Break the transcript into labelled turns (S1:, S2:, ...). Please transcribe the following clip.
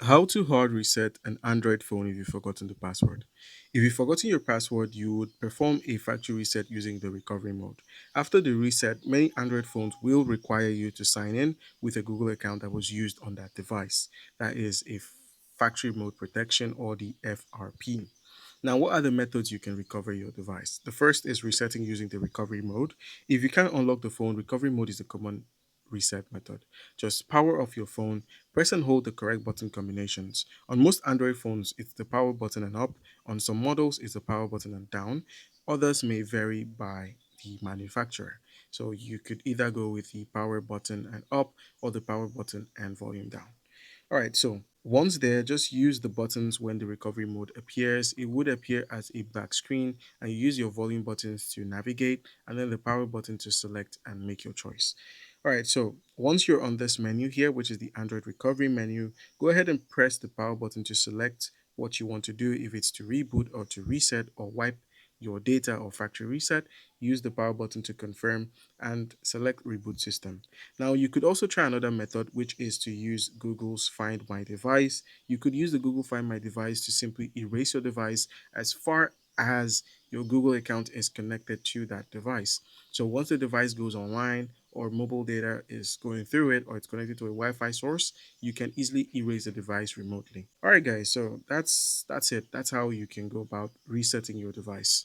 S1: How to hard reset an Android phone if you've forgotten the password. If you've forgotten your password, you would perform a factory reset using the recovery mode. After the reset, many Android phones will require you to sign in with a Google account that was used on that device. That is a factory mode protection or the FRP. Now, what are the methods you can recover your device? The first is resetting using the recovery mode. If you can't unlock the phone, recovery mode is a common reset method. Just power off your phone, press and hold the correct button combinations. On most Android phones, it's the power button and up. On some models, it's the power button and down. Others may vary by the manufacturer. So you could either go with the power button and up or the power button and volume down. All right, so once there, just use the buttons when the recovery mode appears. It would appear as a black screen, and you use your volume buttons to navigate, and then the power button to select and make your choice. All right, so once you're on this menu here, which is the Android recovery menu, go ahead and press the power button to select what you want to do, if it's to reboot or to reset or wipe your data or factory reset. Use the power button to confirm and select reboot system. Now, you could also try another method, which is to use Google's Find My Device. You could use the Google Find My Device to simply erase your device as far as your Google account is connected to that device. So once the device goes online or mobile data is going through it or it's connected to a Wi-Fi source, you can easily erase the device remotely. All right, guys. So that's it. That's how you can go about resetting your device.